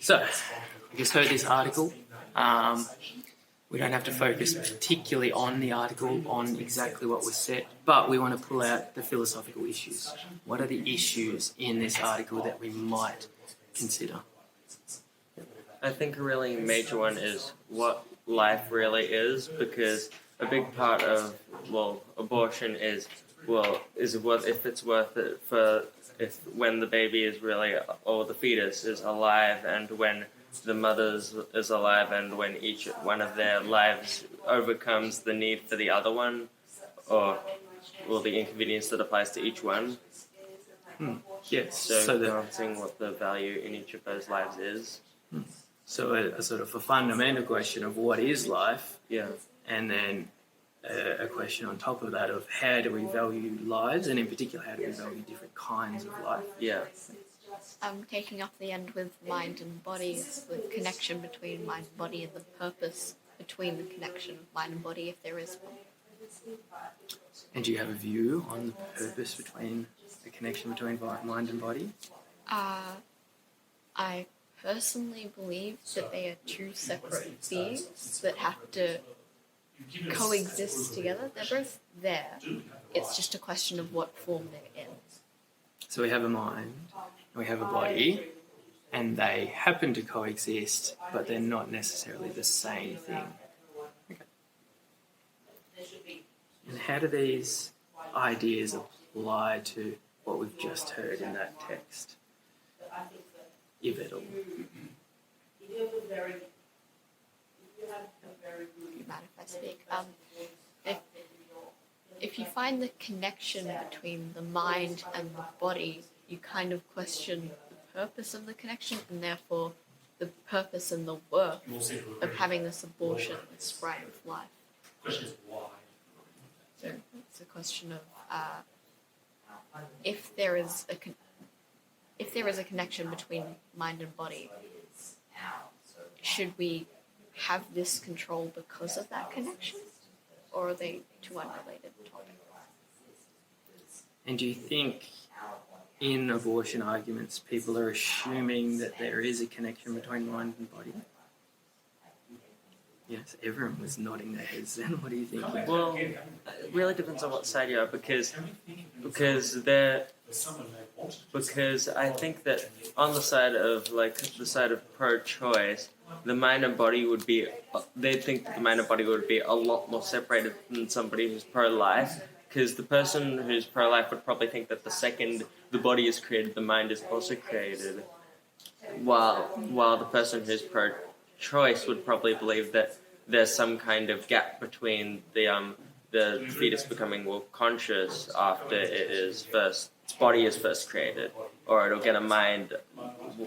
So, I just heard this article. We don't have to focus particularly on the article, on exactly what was said, but we want to pull out the philosophical issues. What are the issues in this article that we might consider? I think a really major one is what life really is, because a big part of, abortion is if it's worth it for when the baby is really, or the fetus is alive, and when the mother's is alive, and when each one of their lives overcomes the need for the other one, or the inconvenience that applies to each one. Yes. So balancing what the value in each of those lives is. So a sort of a fundamental question of what is life, and then a question on top of that of how do we value lives, and in particular how do we value different kinds of life. Yeah. Taking off the end with mind and body, is the connection between mind and body and the purpose between the connection of mind and body, if there is one. And do you have a view on the purpose between the connection between mind and body? I personally believe that they are two separate beings that have to coexist together. They're both there. It's just a question of what form they're in. So we have a mind, we have a body, and they happen to coexist, but they're not necessarily the same thing. Okay. And how do these ideas apply to what we've just heard in that text, if at all? You mind if I speak? If you find the connection between the mind and the body, you kind of question the purpose of the connection, and therefore the purpose and the worth of having this abortion, this right of life. Question is why? So it's a question of if there is a connection between mind and body, should we have this control because of that connection, or are they two unrelated topics? And do you think in abortion arguments people are assuming that there is a connection between mind and body? Yes, everyone was nodding their heads then. What do you think? Well, it really depends on what side you are, because I think that on the side of pro-choice, the mind and body would be, they'd think that the mind and body would be a lot more separated than somebody who's pro-life, because the person who's pro-life would probably think that the second the body is created, the mind is also created, while the person who's pro-choice would probably believe that there's some kind of gap between the fetus becoming more conscious after its body is first created, or it'll get a mind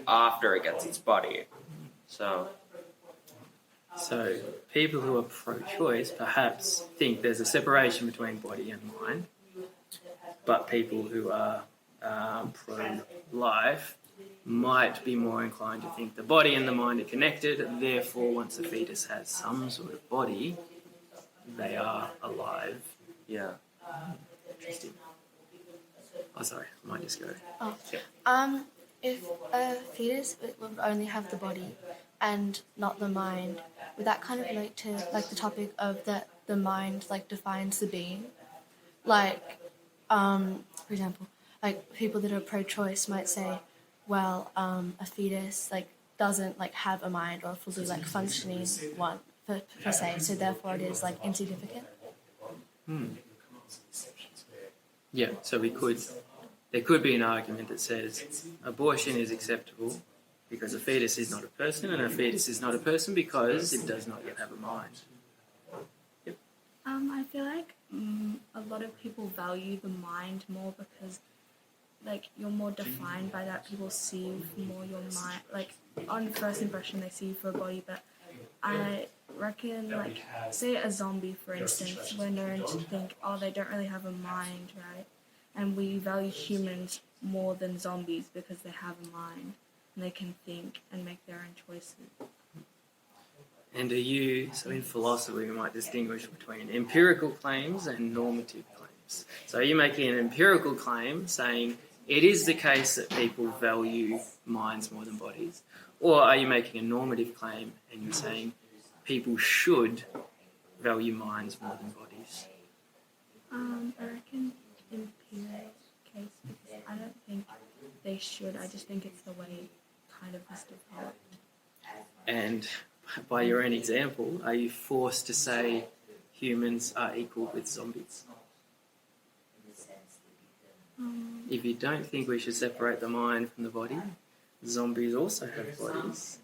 after it gets its body. So people who are pro-choice perhaps think there's a separation between body and mind, but people who are pro-life might be more inclined to think the body and the mind are connected, therefore once the fetus has some sort of body, they are alive. Yeah. Interesting. Oh, sorry, I might just go. If a fetus would only have the body and not the mind, would that kind of relate to the topic of that the mind defines the being? For example, people that are pro-choice might say, well, a fetus doesn't have a mind or a fully functioning one per se, so therefore it is insignificant. Yeah, so there could be an argument that says abortion is acceptable because a fetus is not a person, and a fetus is not a person because it does not yet have a mind. Yep. I feel a lot of people value the mind more because you're more defined by that. People see more your mind. On first impression, they see you for a body, but I reckon, say a zombie, for instance, we're known to think, they don't really have a mind, right? And we value humans more than zombies because they have a mind and they can think and make their own choices. And so in philosophy we might distinguish between empirical claims and normative claims. So are you making an empirical claim saying it is the case that people value minds more than bodies? Or are you making a normative claim and you're saying people should value minds more than bodies? I reckon in Peter's case, because I don't think they should. I just think it's the way it kind of has developed. And by your own example, are you forced to say humans are equal with zombies? If you don't think we should separate the mind from the body, zombies also have bodies.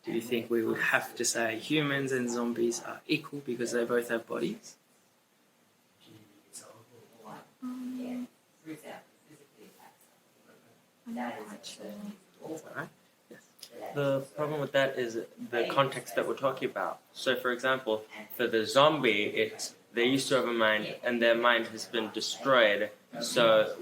Do you think we would have to say humans and zombies are equal because they both have bodies? I'm not quite sure. Alright. Yes. The problem with that is the context that we're talking about. So, for example, for the zombie, it's they used to have a mind, and their mind has been destroyed. So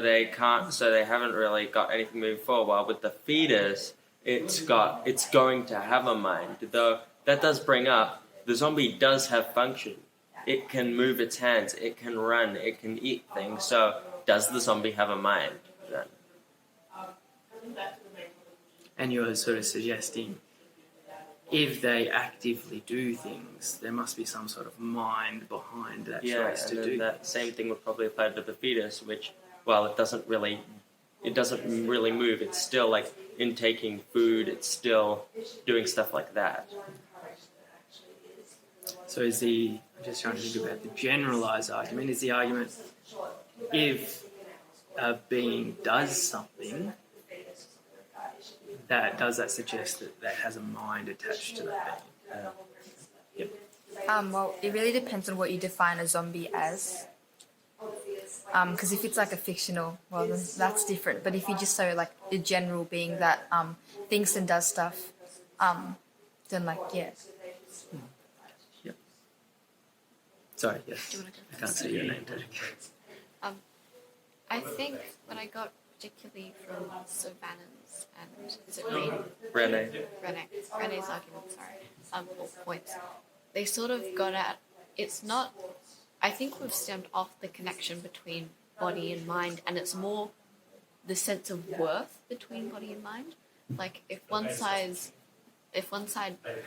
they can't. So they haven't really got anything moving forward. While with the fetus, it's going to have a mind. Though that does bring up the zombie does have function. It can move its hands. It can run. It can eat things. So does the zombie have a mind then? And you're sort of suggesting if they actively do things, there must be some sort of mind behind that choice to and do. that same thing would probably apply to the fetus, which, while it doesn't really move. It's still like intaking food. It's still doing stuff like that. So I'm just trying to think about the generalised argument. Is the argument if a being does something, does that suggest that has a mind attached to that being? Yep. Well, it really depends on what you define a zombie as. Because if it's like a fictional, well, then that's different. But if you just say like the general being that thinks and does stuff, then like, yeah. Yep. Sorry, yes. I can't see your name tag. I think when I got particularly from Savannah's and is it Rene's argument, or points, they sort of got at it's not. I think we've stemmed off the connection between body and mind, and it's more the sense of worth between body and mind. Like if one side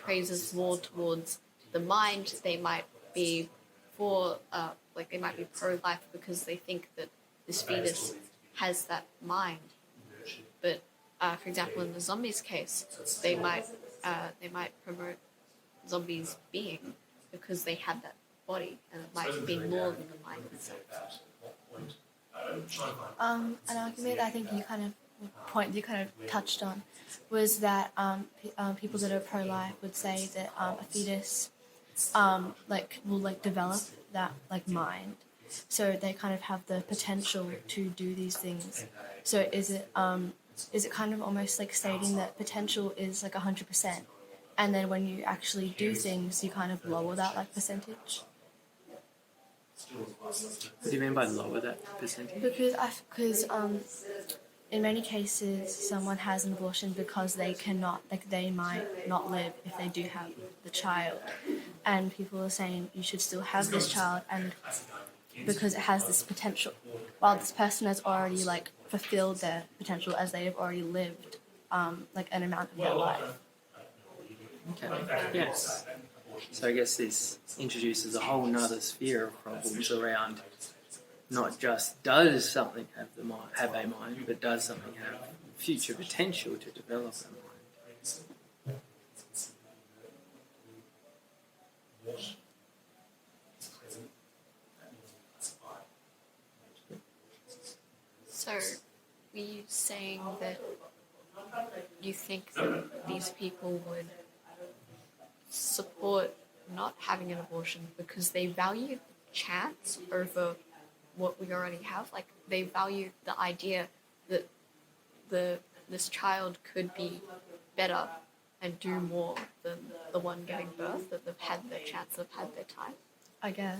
praises more towards the mind, they might be they might be pro-life because they think that this fetus has that mind. But for example, in the zombies case, they might promote zombies being because they have that body, and it might be more than the mind itself. An argument that I think you kind of touched on was that people that are pro-life would say that a fetus will develop that mind, so they kind of have the potential to do these things. So is it kind of almost like stating that potential is like 100%, and then when you actually do things, you kind of lower that percentage? What do you mean by lower that percentage? Because in many cases, someone has an abortion because they might not live if they do have the child, and people are saying you should still have this child, and because it has this potential, while this person has already fulfilled their potential as they have already lived an amount of their life. Okay. Yes. So I guess this introduces a whole nother sphere of problems around not just does something have a mind, but does something have future potential to develop a mind. So, were you saying that you think that these people would support not having an abortion because they value chance over what we already have? Like, they value the idea that this child could be better and do more than the one giving birth, that they've had their chance, they've had their time? I guess.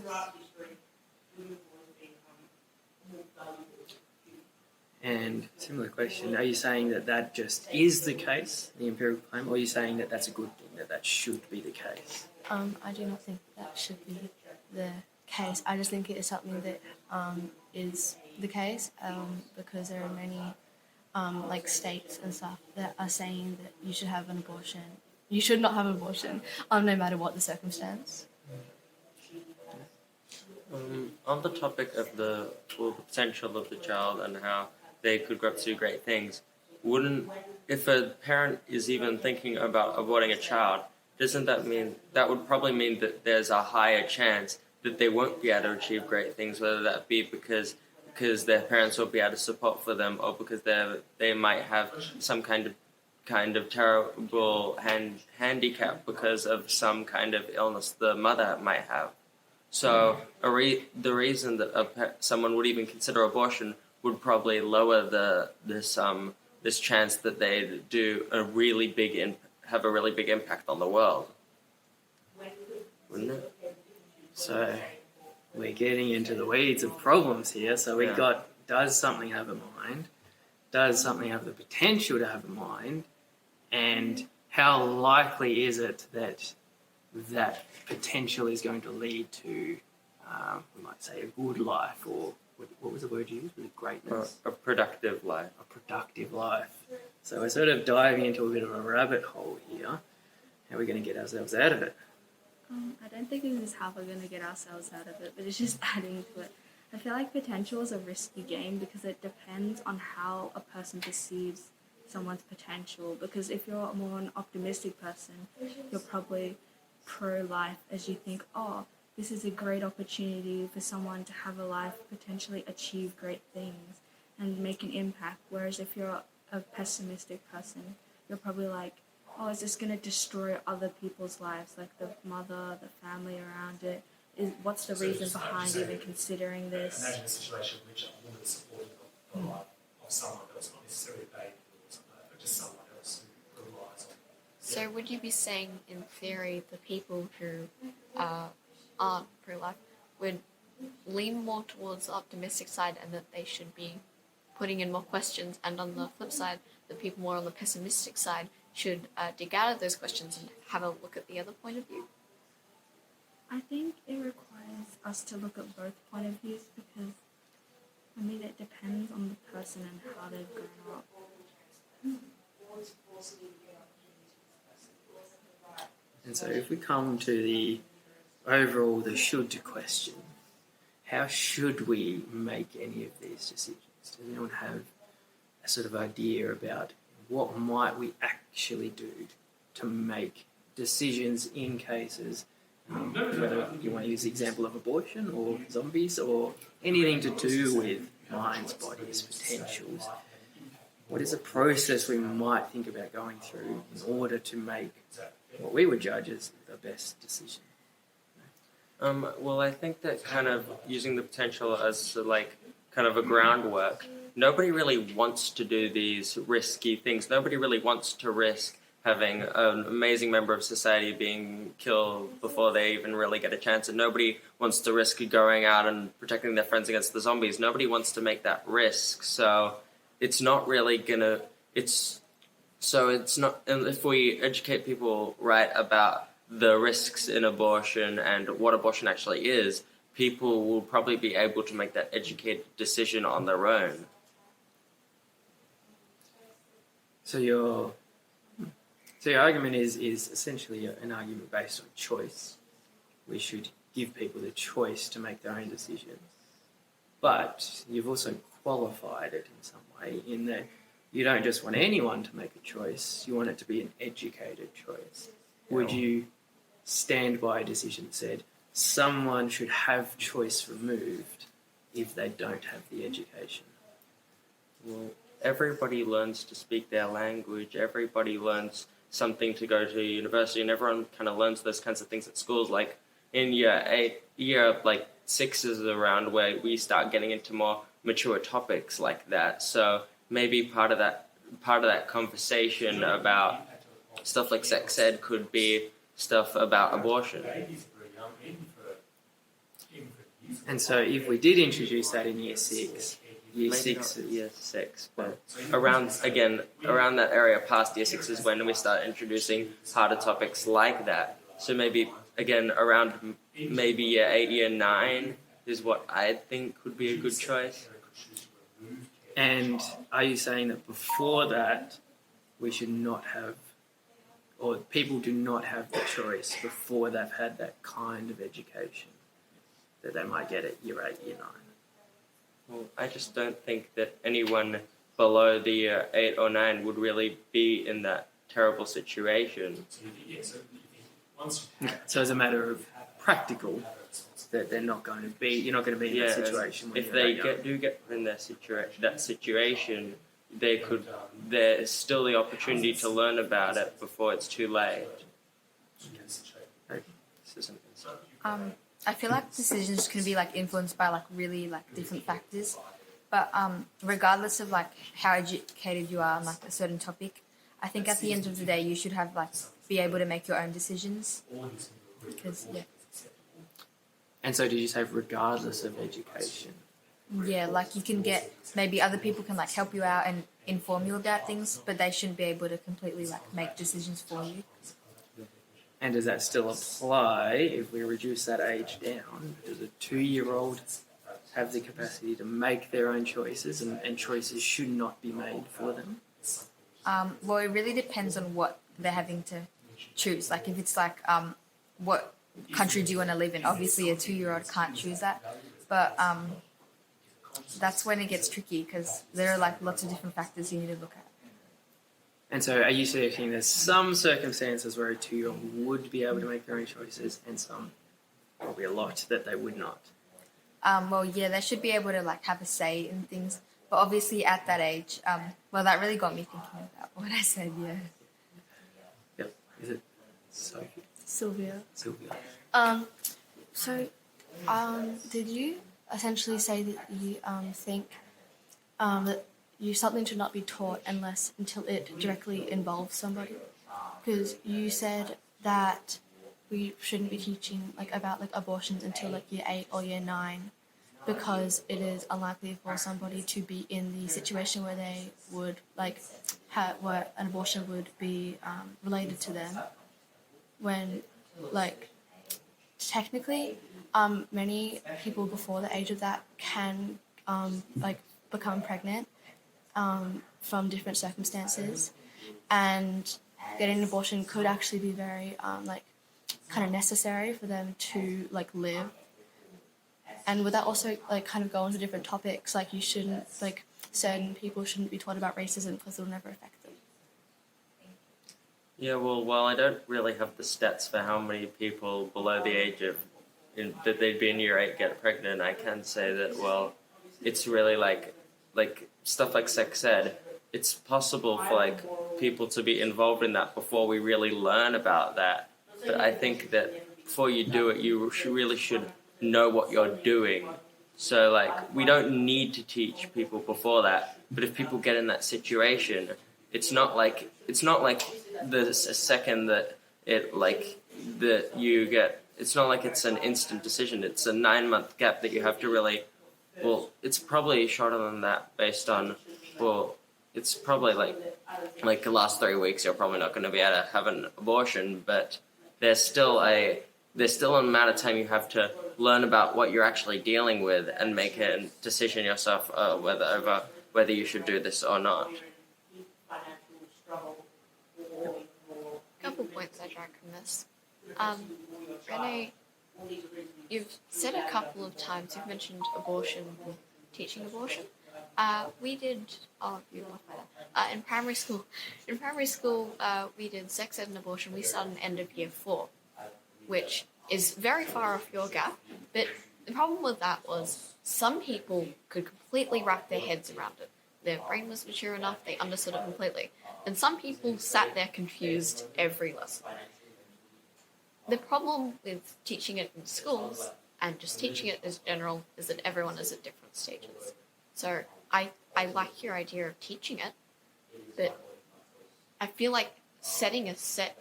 And similar question, are you saying that just is the case, the empirical claim, or are you saying that that's a good thing, that should be the case? I do not think that should be the case. I just think it is something that is the case, because there are many like states and stuff that are saying that you should have an abortion. You should not have an abortion, no matter what the circumstance. On the topic of the potential of the child and how they could grow up to do great things, if a parent is even thinking about aborting a child, doesn't that mean that would probably mean that there's a higher chance that they won't be able to achieve great things, whether that be because their parents will be able to support for them, or because they might have some kind of terrible handicap because of some kind of illness the mother might have. So the reason that someone would even consider abortion would probably lower this chance that they do have a really big impact on the world, wouldn't it? So we're getting into the weeds of problems here. So we got, does something have a mind? Does something have the potential to have a mind? And how likely is it that that potential is going to lead to, we might say, a good life, or what was the word you used? Was it greatness? A productive life. A productive life. So we're sort of diving into a bit of a rabbit hole here. How are we going to get ourselves out of it? I don't think this is how we're going to get ourselves out of it, but it's just adding to it. I feel like potential is a risky game because it depends on how a person perceives someone's potential. Because if you're more an optimistic person, you're probably pro-life, as you think, oh, this is a great opportunity for someone to have a life, potentially achieve great things and make an impact. Whereas if you're a pessimistic person, you're probably like, oh, is this going to destroy other people's lives, like the mother, the family around it? What's the reason behind even considering this? Imagine a situation in which a woman is supporting the life of someone else, not necessarily a baby or something like that, but just someone else who relies on. So would you be saying, in theory, the people who aren't pro-life would lean more towards the optimistic side and that they should be putting in more questions, and on the flip side, the people more on the pessimistic side should dig out of those questions and have a look at the other point of view? I think it requires us to look at both point of views because, I mean, it depends on the person and how they've grown up. And so if we come to the overall, the should question, how should we make any of these decisions? Does anyone have a sort of idea about what might we actually do to make decisions in cases, whether you want to use the example of abortion or zombies or anything to do with minds, bodies, potentials? What is a process we might think about going through in order to make what we would judge as the best decision? Well, I think that kind of using the potential as kind of a groundwork, nobody really wants to do these risky things. Nobody really wants to risk having an amazing member of society being killed before they even really get a chance, and nobody wants to risk going out and protecting their friends against the zombies. Nobody wants to make that risk, so it's not really gonna. It's not. And if we educate people right about the risks in abortion and what abortion actually is, people will probably be able to make that educated decision on their own. So your argument is essentially an argument based on choice. We should give people the choice to make their own decisions. But you've also qualified it in some way in that you don't just want anyone to make a choice, you want it to be an educated choice. Would you stand by a decision that said someone should have choice removed if they don't have the education? Well, everybody learns to speak their language, everybody learns something to go to university, and everyone kind of learns those kinds of things at schools. Like in year 6 is around where we start getting into more mature topics like that. So maybe part of that conversation about stuff like sex ed could be stuff about abortion. And so if we did introduce that in year 6, Maybe not year 6, but around that area past year 6 is when we start introducing harder topics like that. So maybe again around maybe year 8, year 9 is what I think would be a good choice. And are you saying that before that, we should not have, or people do not have the choice before they've had that kind of education that they might get at year 8, year 9? Well, I just don't think that anyone below the year 8 or 9 would really be in that terrible situation. So as a matter of practical, that they're not going to be, you're not going to be in that situation. When If you're they that young. do get in that situation, there's still the opportunity to learn about it before it's too late. This isn't. I feel like decisions can be like influenced by like really like different factors, but regardless of like how educated you are on like a certain topic, I think at the end of the day you should have like be able to make your own decisions. Because And so did you say regardless of education? yeah, like you can get maybe other people can like help you out and inform you about things, but they shouldn't be able to completely like make decisions for you. And does that still apply if we reduce that age down? Does a 2-year-old have the capacity to make their own choices, and choices should not be made for them? Well, it really depends on what they're having to choose. Like if it's like what country do you want to live in? Obviously, a 2-year-old can't choose that, but that's when it gets tricky because there are like lots of different factors you need to look at. And so are you suggesting there's some circumstances where a 2-year-old would be able to make their own choices and some, probably a lot, that they would not? Well, yeah, they should be able to like have a say in things, but obviously at that age, well, that really got me thinking about what I said. Yeah. Yep. Is it Sophie? Sylvia. Sylvia. Did you essentially say that you think that something should not be taught until it directly involves somebody? Because you said that we shouldn't be teaching like about like abortions until like year 8 or year 9 because it is unlikely for somebody to be in the situation where they would like where an abortion would be related to them when like technically many people before the age of that can like become pregnant from different circumstances, and getting an abortion could actually be very like kind of necessary for them to like live. And would that also like kind of go into different topics, like you shouldn't like certain people shouldn't be taught about racism because it'll never affect them? Yeah, well, while I don't really have the stats for how many people below the age of that they'd be in year 8 get pregnant, I can say that, well, it's really like stuff like sex ed. It's possible for like people to be involved in that before we really learn about that. But I think that before you do it, you really should know what you're doing. So like we don't need to teach people before that. But if people get in that situation, it's not like the second that it like that you get. It's not like it's an instant decision. It's a 9-month gap that you have to really. Well, it's probably shorter than that based on. Well, it's probably like the last 3 weeks. You're probably not going to be able to have an abortion, but there's still an amount of time you have to learn about what you're actually dealing with and make a decision yourself whether you should do this or not. Couple points I drank from this. Renee, you've said a couple of times, you've mentioned abortion and teaching abortion. We did, in primary school. In primary school, we did sex ed and abortion. We started at end of year 4, which is very far off your gap. But the problem with that was some people could completely wrap their heads around it. Their brain was mature enough, they understood it completely. And some people sat there confused every lesson. The problem with teaching it in schools and just teaching it as general is that everyone is at different stages. So I like your idea of teaching it, but I feel like setting a set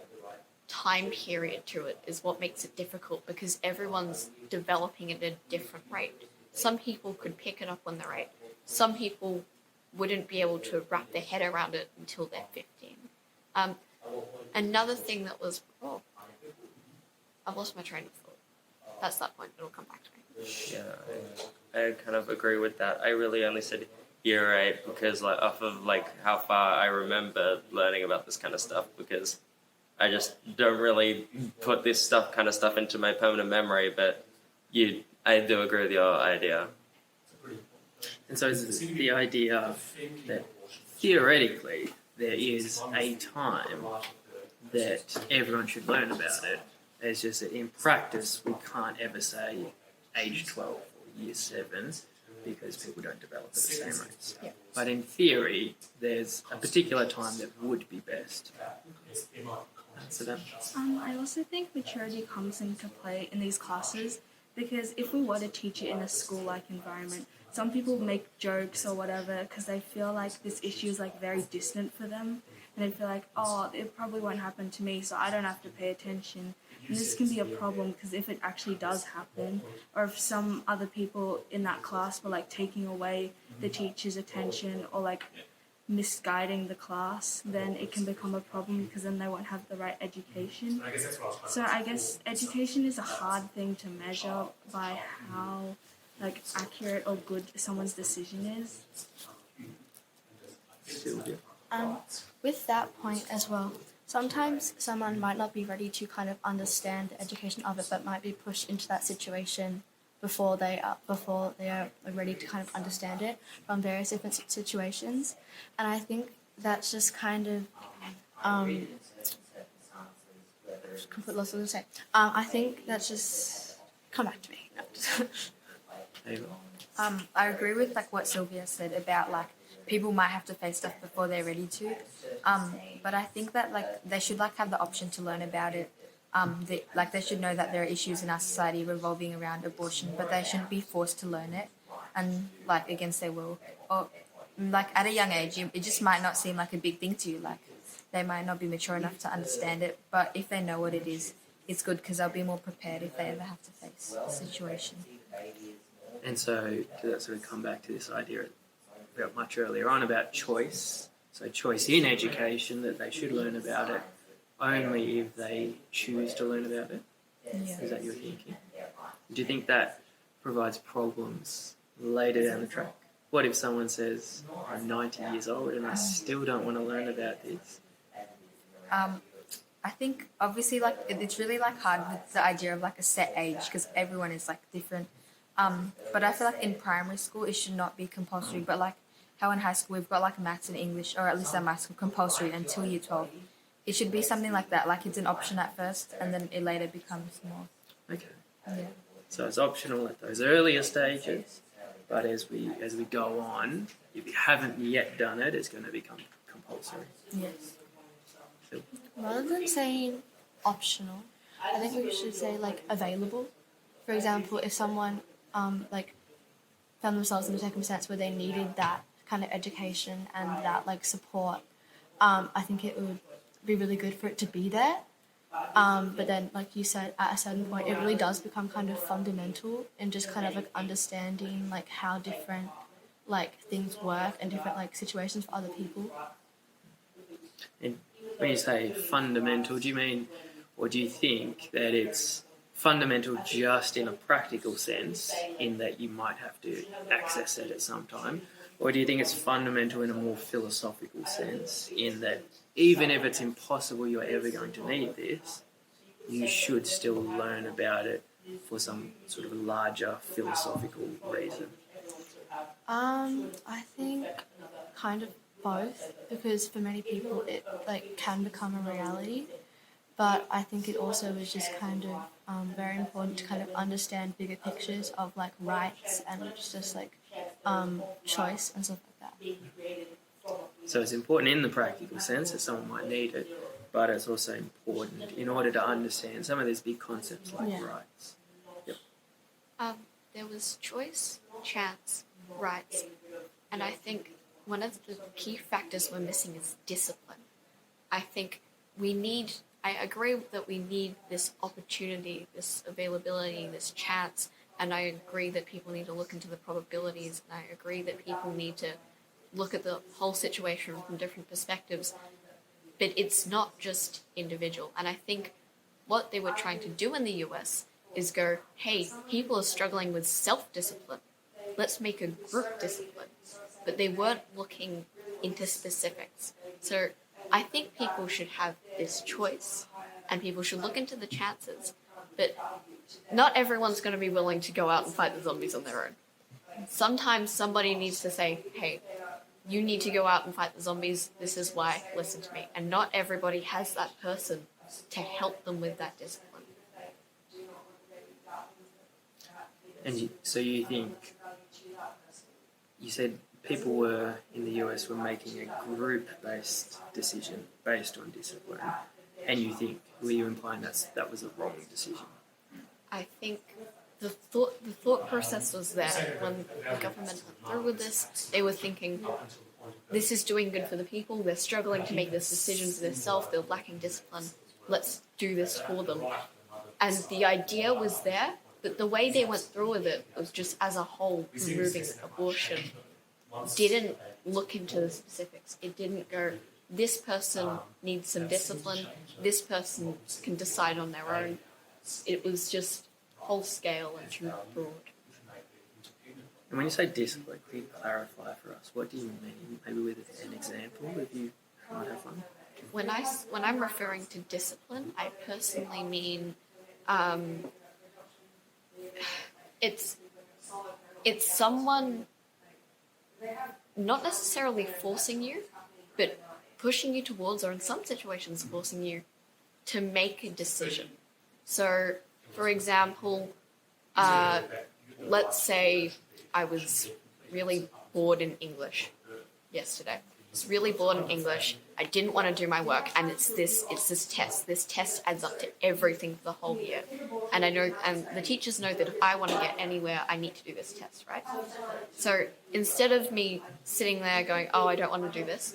time period to it is what makes it difficult because everyone's developing at a different rate. Some people could pick it up when they're 8. Some people wouldn't be able to wrap their head around it until they're 15. Another thing that was... I've lost my train of thought. That's that point. It'll come back to me. Yeah, I kind of agree with that. I really only said year 8 because like off of like how far I remember learning about this kind of stuff, because I just don't really put this kind of stuff into my permanent memory. But I do agree with your idea. And so is the idea that theoretically there is a time that everyone should learn about it. It's just that in practice we can't ever say age 12 or year 7 because people don't develop at the same rates. Yeah. But in theory, there's a particular time that would be best. So that, I also think maturity comes into play in these classes because if we were to teach it in a school-like environment, some people make jokes or whatever because they feel like this issue is like very distant for them, and they feel like, oh, it probably won't happen to me, so I don't have to pay attention. And this can be a problem because if it actually does happen, or if some other people in that class were like taking away the teacher's attention or like misguiding the class, then it can become a problem because then they won't have the right education. So I guess education is a hard thing to measure by how like accurate or good someone's decision is. Sylvia. With that point as well, sometimes someone might not be ready to kind of understand the education of it, but might be pushed into that situation before they are ready to kind of understand it from various different situations. And I think that's just kind of complete loss of the say. I think that's just come back to me. No. I agree with like what Sylvia said about like people might have to face stuff before they're ready to. But I think that like they should like have the option to learn about it. They should know that there are issues in our society revolving around abortion, but they shouldn't be forced to learn it and like against their will. Or like at a young age, it just might not seem like a big thing to you. Like they might not be mature enough to understand it, but if they know what it is, it's good because they'll be more prepared if they ever have to face the situation. And so does that sort of come back to this idea about much earlier on about choice? So choice in education, that they should learn about it only if they choose to learn about it? Yeah. Is that your thinking? Do you think that provides problems later down the track? What if someone says, I'm 90 years old and I still don't want to learn about this? I think obviously like it's really like hard with the idea of like a set age because everyone is like different. But I feel like in primary school it should not be compulsory, but like how in high school we've got like maths and English, or at least at my school compulsory until year 12. It should be something like that, like it's an option at first and then it later becomes more. Okay. Yeah. So it's optional at those earlier stages, but as we go on, if you haven't yet done it, it's going to become compulsory. Yes. Phil? Rather than saying optional, I think we should say like available. For example, if someone like found themselves in a circumstance where they needed that kind of education and that like support, I think it would be really good for it to be there. But then, like you said, at a certain point, it really does become kind of fundamental in just kind of like understanding like how different like things work and different like situations for other people. And when you say fundamental, do you mean, or do you think that it's fundamental just in a practical sense, in that you might have to access it at some time? Or do you think it's fundamental in a more philosophical sense, in that even if it's impossible you're ever going to need this, you should still learn about it for some sort of larger philosophical reason? I think kind of both, because for many people it like can become a reality, but I think it also is just kind of very important to kind of understand bigger pictures of like rights and just like choice and stuff like that. So it's important in the practical sense that someone might need it, but it's also important in order to understand some of these big concepts like rights. Yep. There was choice, chance, rights, and I think one of the key factors we're missing is discipline. I think I agree that we need this opportunity, this availability, this chance, and I agree that people need to look into the probabilities, and I agree that people need to look at the whole situation from different perspectives, but it's not just individual. And I think what they were trying to do in the US is go, hey, people are struggling with self-discipline. Let's make a group discipline. But they weren't looking into specifics. So I think people should have this choice and people should look into the chances. But not everyone's going to be willing to go out and fight the zombies on their own. Sometimes somebody needs to say, hey, you need to go out and fight the zombies. This is why. Listen to me. And not everybody has that person to help them with that discipline. And so you think, you said people were in the US were making a group-based decision based on discipline, and you think, were you implying that was a wrong decision? I think the thought process was there when the government went through with this. They were thinking, this is doing good for the people. They're struggling to make this decision for themselves. They're lacking discipline. Let's do this for them. And the idea was there, but the way they went through with it was just as a whole, removing abortion. Didn't look into the specifics. It didn't go, this person needs some discipline. This person can decide on their own. It was just whole scale and too broad. And when you say discipline, can you clarify for us? What do you mean? Maybe with an example, if you might have one. When I'm referring to discipline, I personally mean it's someone not necessarily forcing you, but pushing you towards, or in some situations forcing you to make a decision. So, for example, let's say I was really bored in English yesterday. I was really bored in English. I didn't want to do my work, and it's this test. This test adds up to everything for the whole year. And I know, and the teachers know that if I want to get anywhere, I need to do this test, right? So instead of me sitting there going, oh, I don't want to do this,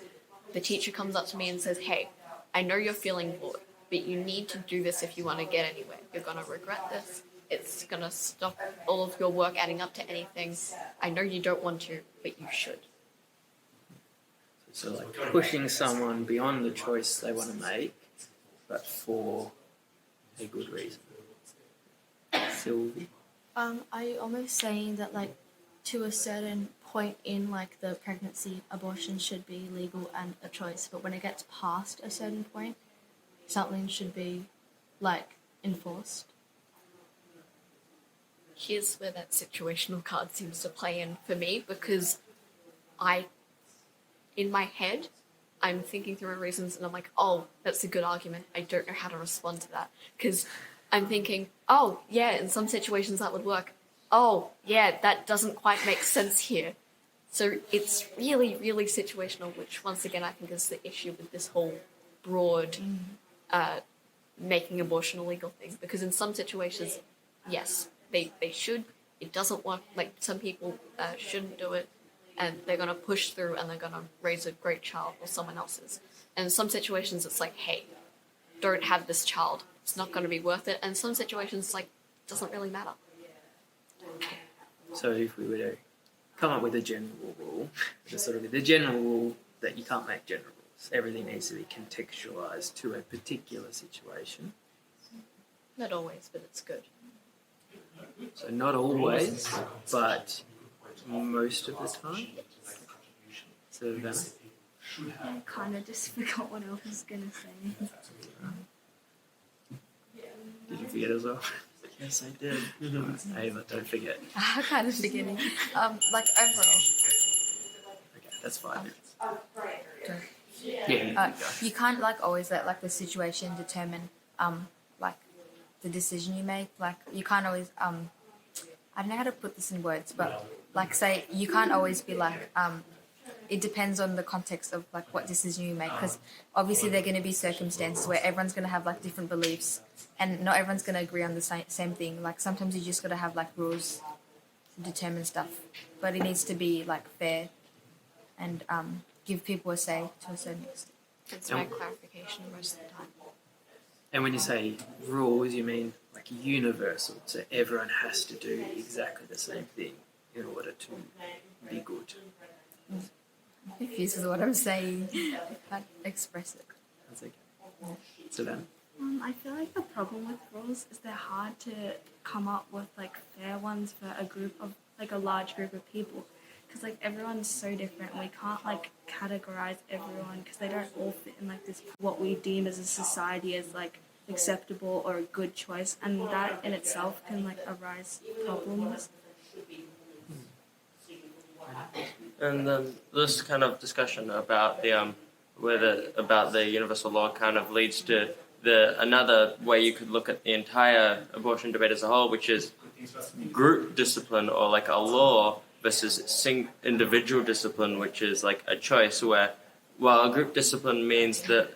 the teacher comes up to me and says, hey, I know you're feeling bored, but you need to do this if you want to get anywhere. You're going to regret this. It's going to stop all of your work adding up to anything. I know you don't want to, but you should. So like pushing someone beyond the choice they want to make, but for a good reason. Sylvie? Are you almost saying that, like, to a certain point in, like, the pregnancy, abortion should be legal and a choice, but when it gets past a certain point, something should be, like, enforced? Here's where that situational card seems to play in for me, because in my head, I'm thinking through reasons and I'm like, oh, that's a good argument. I don't know how to respond to that. Because I'm thinking, oh, yeah, in some situations that would work. Oh, yeah, that doesn't quite make sense here. So it's really, really situational, which once again I think is the issue with this whole broad making abortion a legal thing. Because in some situations, yes, they should. It doesn't work. Like, some people shouldn't do it, and they're going to push through and they're going to raise a great child or someone else's. And in some situations it's like, hey, don't have this child. It's not going to be worth it. And in some situations it's like, it doesn't really matter. So if we were to come up with a general rule, the general rule that you can't make general rules. Everything needs to be contextualised to a particular situation. Not always, but it's good. So not always, but most of the time. So Vanna? I kind of just forgot what I was going to say. Did you forget as well? Yes, I did. Ava, don't forget. I'm kind of forgetting. Like overall, Okay, that's 5 minutes. Sorry. Yeah, you can't like always let like the situation determine like the decision you make. Like you can't always I don't know how to put this in words, but like say you can't always be like it depends on the context of like what decision you make, because obviously there are going to be circumstances where everyone's going to have like different beliefs and not everyone's going to agree on the same thing. Like sometimes you just got to have like rules to determine stuff, but it needs to be like fair and give people a say to a certain extent. It's my clarification most of the time. And when you say rules, you mean like universal, so everyone has to do exactly the same thing in order to be good. I'm confused with what I'm saying. I can't express it. That's okay. So then, I feel like the problem with rules is they're hard to come up with like fair ones for a group of like a large group of people, because like everyone's so different and we can't like categorize everyone because they don't all fit in like this what we deem as a society as like acceptable or a good choice, and that in itself can like arise problems. And then this kind of discussion about the about the universal law kind of leads to another way you could look at the entire abortion debate as a whole, which is group discipline or like a law versus individual discipline, which is like a choice. Where while a group discipline means that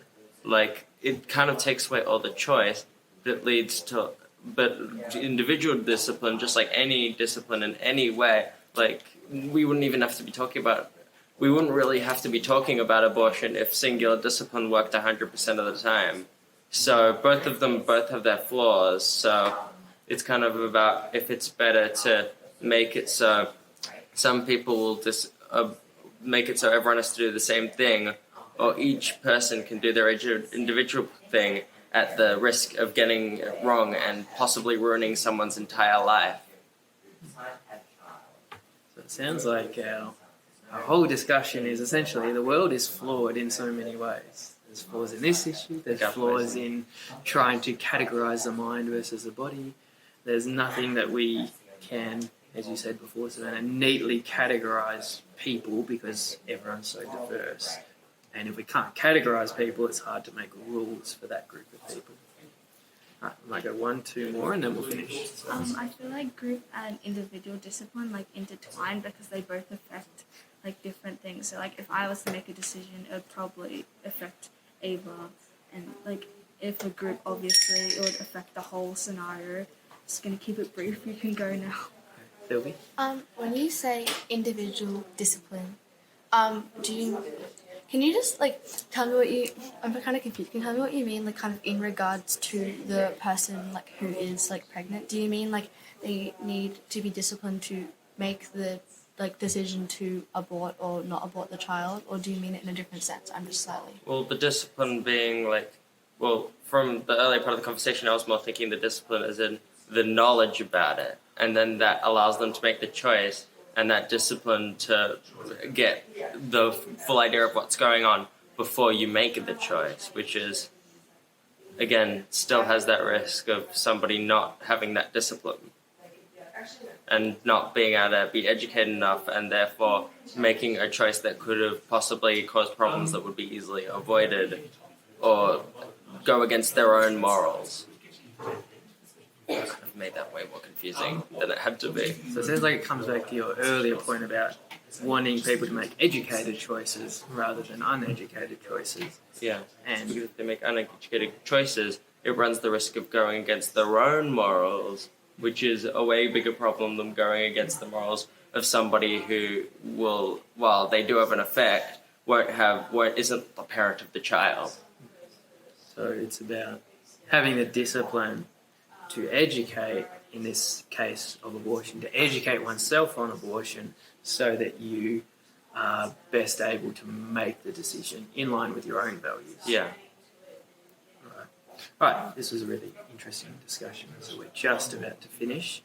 like it kind of takes away all the choice that leads to, but individual discipline, just like any discipline in any way, like we wouldn't even have to be talking about. We wouldn't really have to be talking about abortion if singular discipline worked 100% of the time. So both of them both have their flaws. So it's kind of about if it's better to make it so some people will just make it so everyone has to do the same thing, or each person can do their individual thing at the risk of getting it wrong and possibly ruining someone's entire life. So it sounds like our whole discussion is essentially the world is flawed in so many ways. There's flaws in this issue, there's flaws in trying to categorize the mind versus the body. There's nothing that we can, as you said before, Savannah, neatly categorize people because everyone's so diverse. And if we can't categorize people, it's hard to make rules for that group of people. Right, I might go 1, 2 more and then we'll finish. I feel like group and individual discipline like intertwine because they both affect like different things. So like if I was to make a decision, it would probably affect Ava, and like if a group, obviously it would affect the whole scenario. Just gonna keep it brief. You can go now. Sylvie? When you say individual discipline, can you just like tell me what you? I'm kind of confused. Can you tell me what you mean, like kind of in regards to the person like who is like pregnant? Do you mean like they need to be disciplined to make the like decision to abort or not abort the child, or do you mean it in a different sense? I'm just slightly. Well, the discipline being like, well, from the earlier part of the conversation, I was more thinking the discipline as in the knowledge about it, and then that allows them to make the choice, and that discipline to get the full idea of what's going on before you make the choice, which is, again, still has that risk of somebody not having that discipline and not being able to be educated enough, and therefore making a choice that could have possibly caused problems that would be easily avoided or go against their own morals. I could have made that way more confusing than it had to be. So it sounds like it comes back to your earlier point about wanting people to make educated choices rather than uneducated choices. Yeah, And because if they make uneducated choices, it runs the risk of going against their own morals, which is a way bigger problem than going against the morals of somebody who will, while they do have an effect, isn't the parent of the child. so it's about having the discipline to educate, in this case of abortion, to educate oneself on abortion so that you are best able to make the decision in line with your own values. Yeah. Right, this was a really interesting discussion, so we're just about to finish.